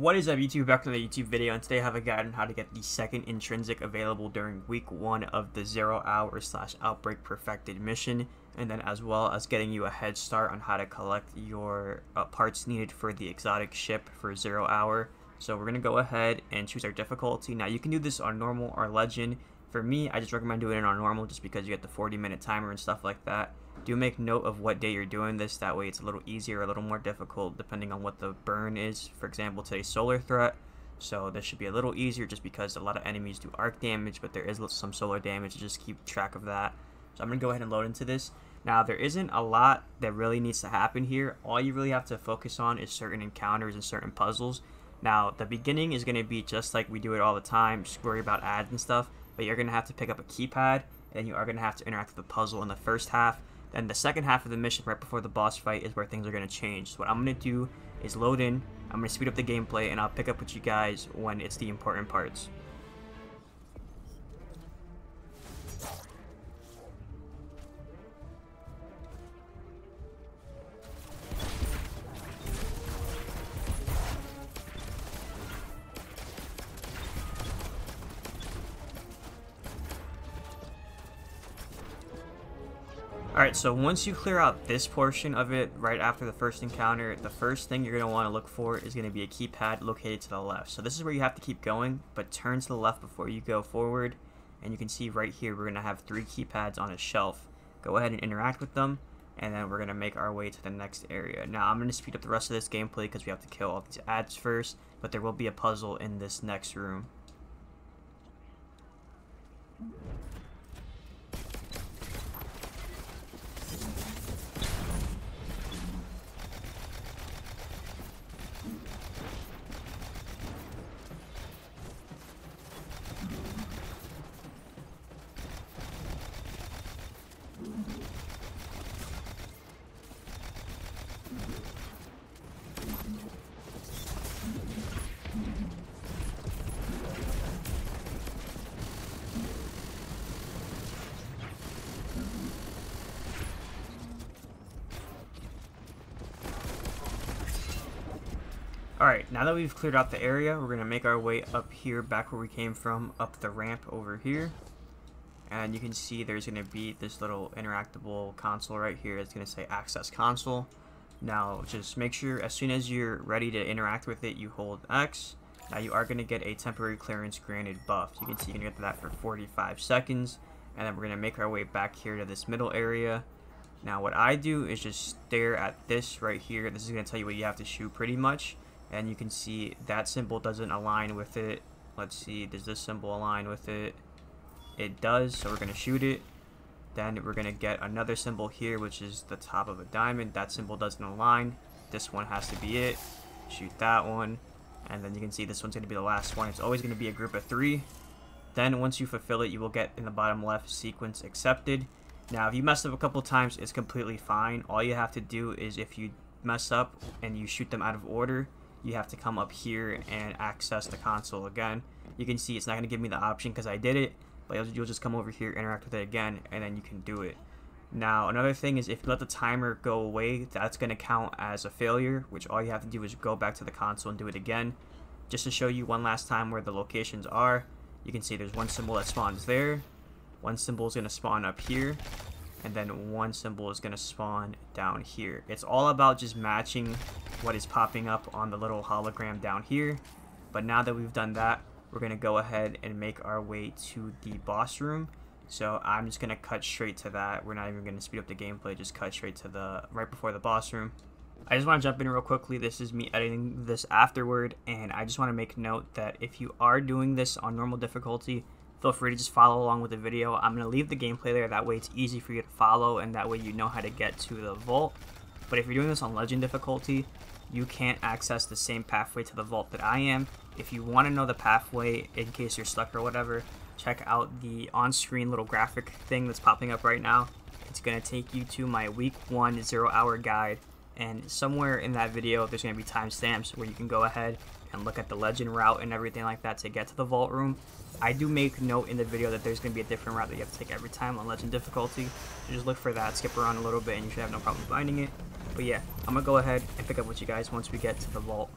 What is up, YouTube? Back to the YouTube video, and today I have a guide on how to get the second Intrinsic available during week 1 of the 0 hour / Outbreak Perfected mission, and then as well as getting you a head start on how to collect your parts needed for the exotic ship for 0 hour. So we're going to go ahead and choose our difficulty. Now you can do this on normal or legend. For me, I just recommend doing it on normal just because you get the 40-minute timer and stuff like that. Do make note of what day you're doing this, that way it's a little easier, a little more difficult depending on what the burn is. For example, today's solar threat, so this should be a little easier just because a lot of enemies do arc damage, but there is some solar damage, just keep track of that. So I'm going to go ahead and load into this. Now there isn't a lot that really needs to happen here. All you really have to focus on is certain encounters and certain puzzles. Now the beginning is going to be just like we do it all the time, just worry about ads and stuff, but you're going to have to pick up a keypad, and you are going to have to interact with the puzzle in the first half. Then the second half of the mission, right before the boss fight, is where things are going to change. So what I'm going to do is load in, I'm going to speed up the gameplay, and I'll pick up with you guys when it's the important parts. Alright, so once you clear out this portion of it right after the first encounter, the first thing you're going to want to look for is going to be a keypad located to the left. So this is where you have to keep going, but turn to the left before you go forward. And you can see right here we're going to have 3 keypads on a shelf. Go ahead and interact with them, and then we're going to make our way to the next area. Now I'm going to speed up the rest of this gameplay because we have to kill all these ads first, but there will be a puzzle in this next room. Alright, now that we've cleared out the area, we're going to make our way up here, back where we came from, up the ramp over here. And you can see there's going to be this little interactable console right here. It's going to say Access Console. Now, just make sure as soon as you're ready to interact with it, you hold X. Now, you are going to get a temporary clearance granted buff. You can see you can get that for 45 seconds. And then we're going to make our way back here to this middle area. Now, what I do is just stare at this right here. This is going to tell you what you have to shoot pretty much. And you can see that symbol doesn't align with it. Let's see, does this symbol align with it? It does, so we're going to shoot it. Then we're going to get another symbol here, which is the top of a diamond. That symbol doesn't align. This one has to be it. Shoot that one. And then you can see this one's going to be the last one. It's always going to be a group of 3. Then once you fulfill it, you will get in the bottom left, sequence accepted. Now, if you mess up a couple times, it's completely fine. All you have to do is if you mess up and you shoot them out of order, you have to come up here and access the console again. You can see it's not going to give me the option because I did it, but you'll just come over here, interact with it again, and then you can do it. Now, another thing is if you let the timer go away, that's going to count as a failure, which all you have to do is go back to the console and do it again. Just to show you one last time where the locations are, you can see there's one symbol that spawns there, one symbol is going to spawn up here, and then one symbol is going to spawn down here. It's all about just matching what is popping up on the little hologram down here. But now that we've done that, we're going to go ahead and make our way to the boss room. So I'm just going to cut straight to that. We're not even going to speed up the gameplay, just cut straight to the right before the boss room. I just want to jump in real quickly. This is me editing this afterward, and I just want to make note that if you are doing this on normal difficulty, feel free to just follow along with the video. I'm going to leave the gameplay there, that way it's easy for you to follow, and that way you know how to get to the vault. But if you're doing this on legend difficulty, you can't access the same pathway to the vault that I am. If you want to know the pathway, in case you're stuck or whatever, check out the on-screen little graphic thing that's popping up right now. It's going to take you to my week 1 0 hour guide, and somewhere in that video there's going to be timestamps where you can go ahead and look at the legend route and everything like that to get to the vault room. I do make note in the video that there's going to be a different route that you have to take every time on legend difficulty. So just look for that, skip around a little bit, and you should have no problem finding it. But yeah, I'm going to go ahead and pick up with you guys once we get to the vault.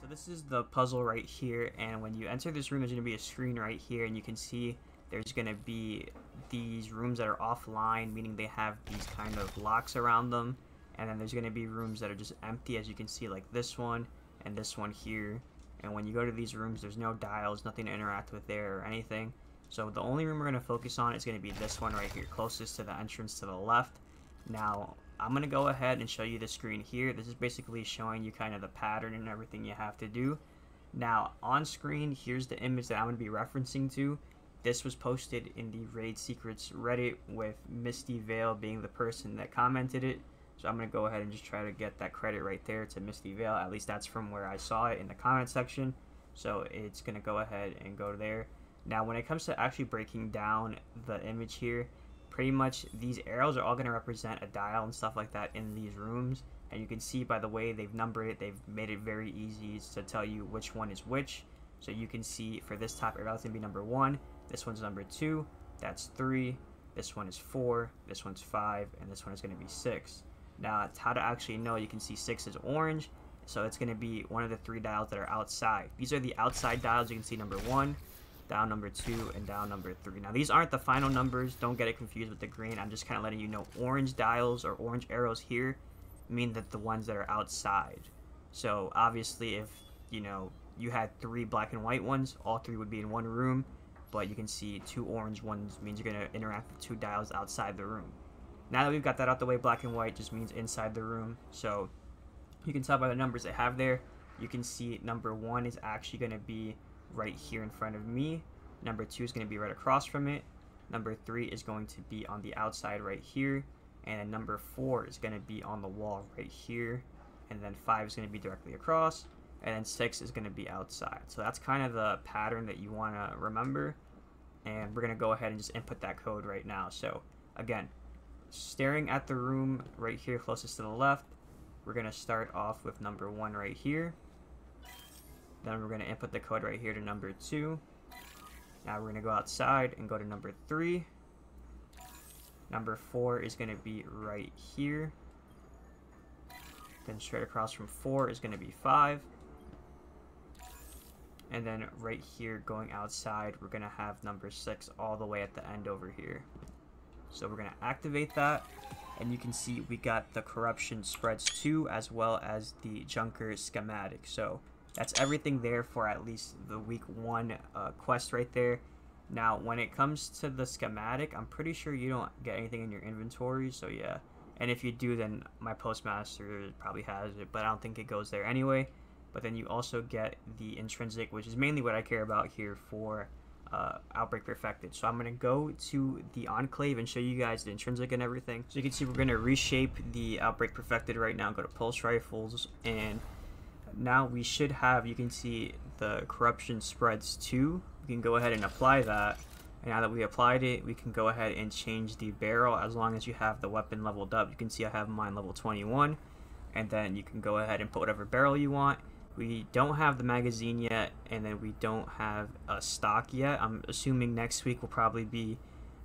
this is the puzzle right here, and when you enter this room, there's going to be a screen right here, and you can see there's going to be these rooms that are offline, meaning they have these kind of locks around them, and then there's going to be rooms that are just empty, as you can see, like this one and this one here. And when you go to these rooms, there's no dials, nothing to interact with there or anything. So the only room we're going to focus on is going to be this one right here, closest to the entrance to the left. Now, I'm going to go ahead and show you the screen here. This is basically showing you kind of the pattern and everything you have to do. Now, on screen, here's the image that I'm going to be referencing to. This was posted in the Raid Secrets Reddit, with Misty Vale being the person that commented it. So I'm going to go ahead and just try to get that credit right there to Misty Vale. At least that's from where I saw it in the comment section. So it's going to go ahead and go there. Now, when it comes to actually breaking down the image here, pretty much these arrows are all going to represent a dial and stuff like that in these rooms. And you can see by the way they've numbered it, they've made it very easy to tell you which one is which. So you can see for this top arrow, it's going to be number 1. This one's number 2. That's 3. This one is 4. This one's 5. And this one is going to be 6. Now, it's how to actually know. You can see 6 is orange. So it's going to be one of the 3 dials that are outside. These are the outside dials. You can see number 1, down number 2, and down number 3. Now, these aren't the final numbers. Don't get it confused with the green. I'm just kind of letting you know orange dials or orange arrows here mean that the ones that are outside. So obviously, if you had 3 black and white ones, all 3 would be in one room. But you can see 2 orange ones means you're going to interact with 2 dials outside the room. Now that we've got that out the way, black and white just means inside the room. So you can tell by the numbers they have there. You can see number 1 is actually going to be right here in front of me. Number 2 is going to be right across from it. Number 3 is going to be on the outside right here. And then number 4 is going to be on the wall right here. And then 5 is going to be directly across. And then 6 is going to be outside. So that's kind of the pattern that you want to remember. And we're going to go ahead and just input that code right now. So again, staring at the room right here closest to the left, we're going to start off with number 1 right here. Then we're going to input the code right here to number 2. Now we're going to go outside and go to number 3. Number 4 is going to be right here. Then straight across from 4 is going to be 5. And then right here going outside, we're going to have number 6 all the way at the end over here. So we're going to activate that. And you can see we got the corruption spreads 2 as well as the junker schematic. So that's everything there for at least the week 1 quest right there. Now, when it comes to the schematic, I'm pretty sure you don't get anything in your inventory. So yeah. And if you do, then my postmaster probably has it, but I don't think it goes there anyway. But then you also get the intrinsic, which is mainly what I care about here for Outbreak Perfected. So I'm going to go to the Enclave and show you guys the intrinsic and everything. So you can see we're going to reshape the Outbreak Perfected right now. Go to Pulse Rifles, and now we should have, you can see the corruption spreads 2. We can go ahead and apply that. And now that we applied it, we can go ahead and change the barrel as long as you have the weapon leveled up. You can see I have mine level 21. And then you can go ahead and put whatever barrel you want. We don't have the magazine yet, and then we don't have a stock yet. I'm assuming next week will probably be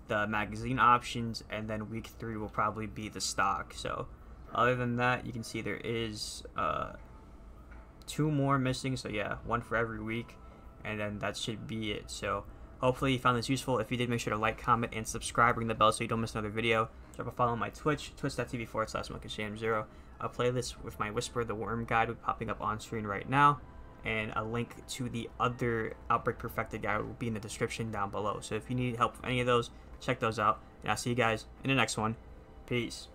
the magazine options, and then week 3 will probably be the stock. So other than that, you can see there is 2 more missing. So yeah, 1 for every week, and then that should be it. So hopefully you found this useful. If you did, make sure to like, comment, and subscribe. Ring the bell so you don't miss another video. Drop a follow on my Twitch, twitch.tv/SmokinSham0. A playlist with my Whisper the Worm guide will be popping up on screen right now. And a link to the other Outbreak Perfected guide will be in the description down below. So if you need help with any of those, check those out. And I'll see you guys in the next one. Peace.